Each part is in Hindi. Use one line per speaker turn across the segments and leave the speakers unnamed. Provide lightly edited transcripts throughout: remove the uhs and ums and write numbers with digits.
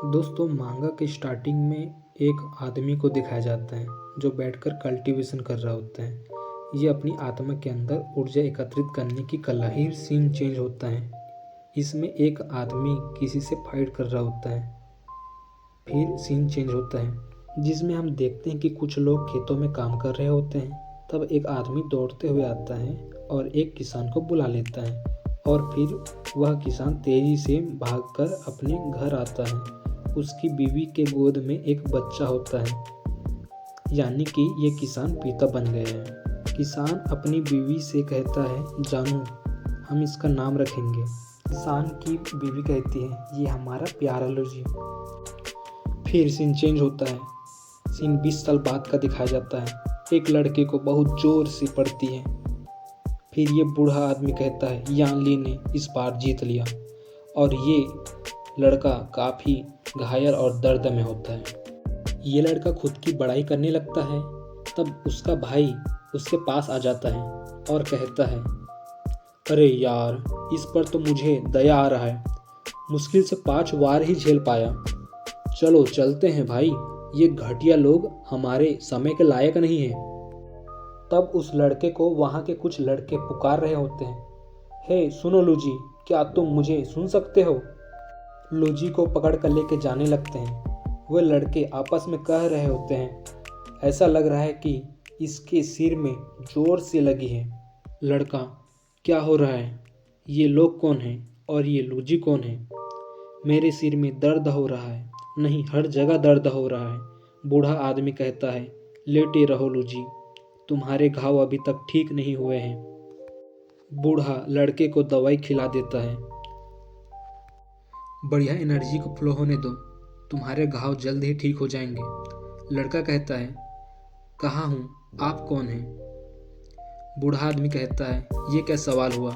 दोस्तों मांगा के स्टार्टिंग में एक आदमी को दिखाया जाता है जो बैठकर कल्टीवेशन कर रहा होता है। ये अपनी आत्मा के अंदर ऊर्जा एकत्रित करने की कला ही। सीन चेंज होता है। इसमें एक आदमी किसी से फाइट कर रहा होता है। फिर सीन चेंज होता है जिसमें हम देखते हैं कि कुछ लोग खेतों में काम कर रहे होते हैं। तब एक आदमी दौड़ते हुए आता है और एक किसान को बुला लेता है और फिर वह किसान तेजी से भागकर अपने घर आता है। उसकी बीवी के गोद में एक बच्चा होता है, यानी कि ये किसान पिता बन गए हैं। किसान अपनी बीवी से कहता है, जानू हम इसका नाम रखेंगे। किसान की बीवी कहती है, ये हमारा प्यारा लो जी। फिर सीन चेंज होता है। सीन 20 साल बाद का दिखाया जाता है। एक लड़के को बहुत जोर से पड़ती है। फिर ये बूढ़ा आदमी कहता है, यान ली ने इस बार जीत लिया। और ये लड़का काफ़ी घायल और दर्द में होता है। ये लड़का खुद की बड़ाई करने लगता है। तब उसका भाई उसके पास आ जाता है और कहता है, अरे यार, इस पर तो मुझे दया आ रहा है। मुश्किल से 5 वार ही झेल पाया। चलो चलते हैं भाई, ये घटिया लोग हमारे समय के लायक नहीं हैं। तब उस लड़के को वहाँ के कुछ लड़के पुकार रहे होते हैं, हे सुनो लूजी, क्या तुम मुझे सुन सकते हो? लूजी को पकड़ कर लेके जाने लगते हैं। वह लड़के आपस में कह रहे होते हैं, ऐसा लग रहा है कि इसके सिर में जोर से लगी है। लड़का, क्या हो रहा है? ये लोग कौन हैं और ये लूजी कौन है? मेरे सिर में दर्द हो रहा है। नहीं, हर जगह दर्द हो रहा है। बूढ़ा आदमी कहता है, लेटे रहो लूजी, तुम्हारे घाव अभी तक ठीक नहीं हुए हैं। बूढ़ा लड़के को दवाई खिला देता है। बढ़िया एनर्जी को फ्लो होने दो, तुम्हारे घाव जल्द ही ठीक हो जाएंगे। लड़का कहता है, कहाँ हूँ, आप कौन हैं? बूढ़ा आदमी कहता है, ये क्या सवाल हुआ?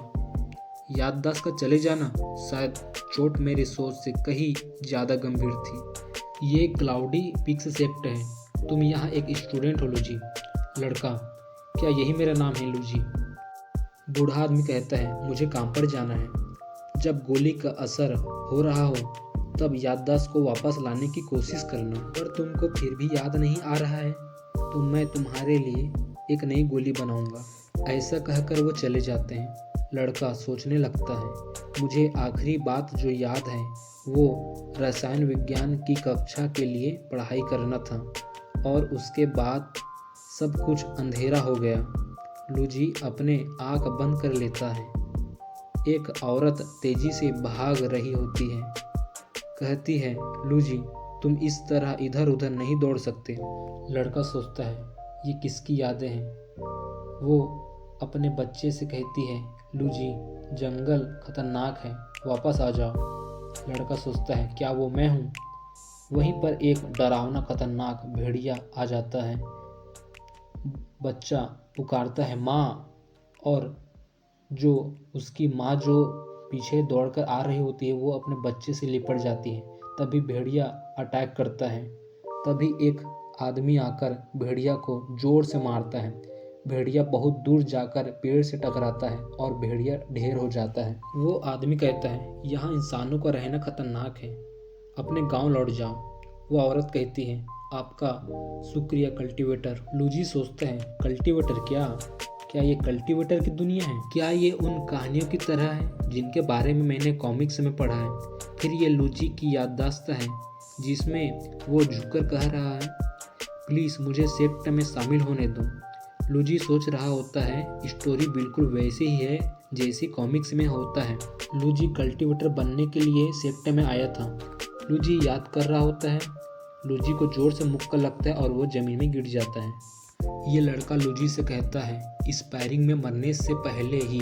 याददाश्त का चले जाना। शायद चोट मेरी सोच से कहीं ज़्यादा गंभीर थी। ये क्लाउडी पिक्स सेप्ट है। तुम यहाँ एक स्टूडेंट हो लूजी। लड़का, क्या यही मेरा नाम है लूजी? बूढ़ा आदमी कहता है, मुझे काम पर जाना है। जब गोली का असर हो रहा हो तब याददाश्त को वापस लाने की कोशिश करना। पर तुमको फिर भी याद नहीं आ रहा है तो मैं तुम्हारे लिए एक नई गोली बनाऊंगा। ऐसा कहकर वो चले जाते हैं। लड़का सोचने लगता है, मुझे आखिरी बात जो याद है वो रसायन विज्ञान की कक्षा के लिए पढ़ाई करना था और उसके बाद सब कुछ अंधेरा हो गया। लूजी अपने आँख बंद कर लेता है। एक औरत तेजी से भाग रही होती है। कहती है, लूजी तुम इस तरह इधर उधर नहीं दौड़ सकते। लड़का सोचता है, ये किसकी यादें हैं? वो अपने बच्चे से कहती है, लूजी जंगल खतरनाक है, वापस आ जाओ। लड़का सोचता है, क्या वो मैं हूँ? वहीं पर एक डरावना खतरनाक भेड़िया आ जाता है। बच्चा पुकारता है, माँ, और जो उसकी माँ जो पीछे दौड़कर आ रही होती है वो अपने बच्चे से लिपट जाती है। तभी भेड़िया अटैक करता है। तभी एक आदमी आकर भेड़िया को जोर से मारता है। भेड़िया बहुत दूर जाकर पेड़ से टकराता है और भेड़िया ढेर हो जाता है। वो आदमी कहता है, यहाँ इंसानों का रहना खतरनाक है, अपने गांव लौट जाओ। वो औरत कहती है, आपका शुक्रिया कल्टीवेटर। लूजी सोचता है, कल्टीवेटर क्या ये कल्टीवेटर की दुनिया है? क्या ये उन कहानियों की तरह है जिनके बारे में मैंने कॉमिक्स में पढ़ा है? फिर ये लूजी की याददाश्त है जिसमें वो झुककर कह रहा है, प्लीज़ मुझे सेक्ट में शामिल होने दो। लूजी सोच रहा होता है, स्टोरी बिल्कुल वैसे ही है जैसी कॉमिक्स में होता है। लूजी कल्टीवेटर बनने के लिए सेक्ट में आया था। लूजी याद कर रहा होता है। लूजी को जोर से मुक्का लगता है और वो ज़मीन में गिर जाता है। ये लड़का लूजी से कहता है, स्पैरिंग में मरने से पहले ही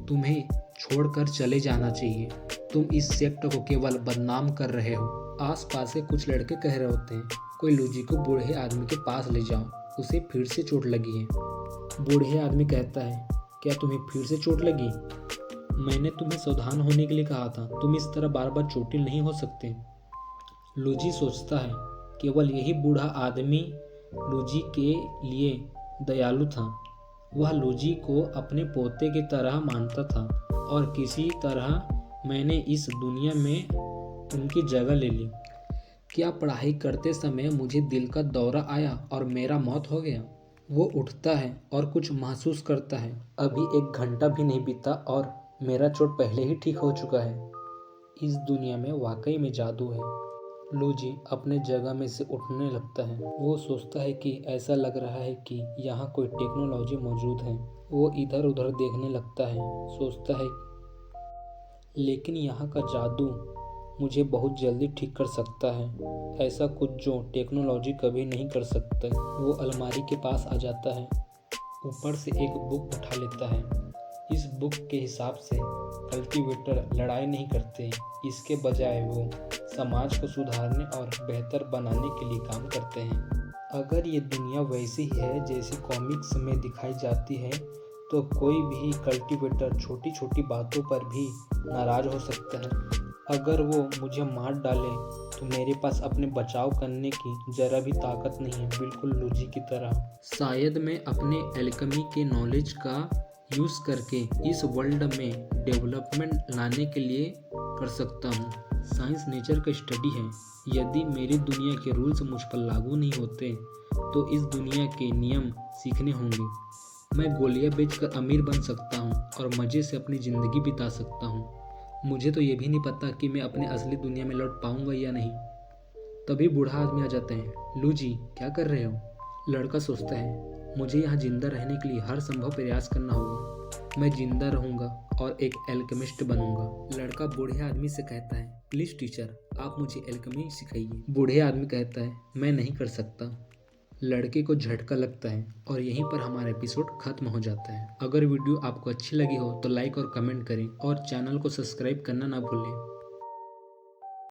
तुम्हें छोड़कर चले जाना चाहिए। तुम इस सेक्ट को केवल बदनाम कर रहे हो। आसपास के कुछ लड़के कह रहे होते हैं, कोई लूजी को बूढ़े आदमी के पास ले जाओ, उसे फिर से चोट लगी है। बूढ़े आदमी कहता है, क्या तुम्हें फिर से चोट लगी? मैंने तुम्हें सावधान होने के लिए कहा था, तुम इस तरह बार बार चोटिल नहीं हो सकते। लूजी सोचता है, केवल यही बूढ़ा आदमी लूजी के लिए दयालु था। वह लूजी को अपने पोते की तरह मानता था और किसी तरह मैंने इस दुनिया में उनकी जगह ले ली। क्या पढ़ाई करते समय मुझे दिल का दौरा आया और मेरा मौत हो गया? वो उठता है और कुछ महसूस करता है। अभी 1 घंटा भी नहीं बीता और मेरा चोट पहले ही ठीक हो चुका है। इस दुनिया में वाकई में जादू है। लूजी अपने जगह में से उठने लगता है। वो सोचता है कि ऐसा लग रहा है कि यहाँ कोई टेक्नोलॉजी मौजूद है। वो इधर उधर देखने लगता है, सोचता है लेकिन यहाँ का जादू मुझे बहुत जल्दी ठीक कर सकता है, ऐसा कुछ जो टेक्नोलॉजी कभी नहीं कर सकता। वो अलमारी के पास आ जाता है, ऊपर से एक बुक उठा लेता है। इस बुक के हिसाब से कल्टीवेटर लड़ाई नहीं करते, इसके बजाय वो समाज को सुधारने और बेहतर बनाने के लिए काम करते हैं। अगर ये दुनिया वैसी ही है जैसी कॉमिक्स में दिखाई जाती है तो कोई भी कल्टीवेटर छोटी छोटी बातों पर भी नाराज हो सकता है। अगर वो मुझे मार डाले तो मेरे पास अपने बचाव करने की जरा भी ताकत नहीं है, बिल्कुल लूजी की तरह। शायद मैं अपने एल्केमी के नॉलेज का यूज़ करके इस वर्ल्ड में डेवलपमेंट लाने के लिए कर सकता हूँ। साइंस नेचर का स्टडी है। यदि मेरी दुनिया के रूल्स मुझ पर लागू नहीं होते तो इस दुनिया के नियम सीखने होंगे। मैं गोलियां बेचकर अमीर बन सकता हूँ और मज़े से अपनी ज़िंदगी बिता सकता हूँ। मुझे तो ये भी नहीं पता कि मैं अपने असली दुनिया में लौट पाऊंगा या नहीं। तभी बूढ़ा आदमी आ जाते हैं। लूजी, क्या कर रहे हो? लड़का सोचता है, मुझे यहाँ जिंदा रहने के लिए हर संभव प्रयास करना होगा। मैं जिंदा रहूंगा और एक एल्केमिस्ट बनूंगा। लड़का बूढ़े आदमी से कहता है, प्लीज़ टीचर, आप मुझे एल्केमी सिखाइए। बूढ़े आदमी कहता है, मैं नहीं कर सकता। लड़के को झटका लगता है और यहीं पर हमारा एपिसोड खत्म हो जाता है। अगर वीडियो आपको अच्छी लगी हो तो लाइक और कमेंट करें और चैनल को सब्सक्राइब करना ना भूलें।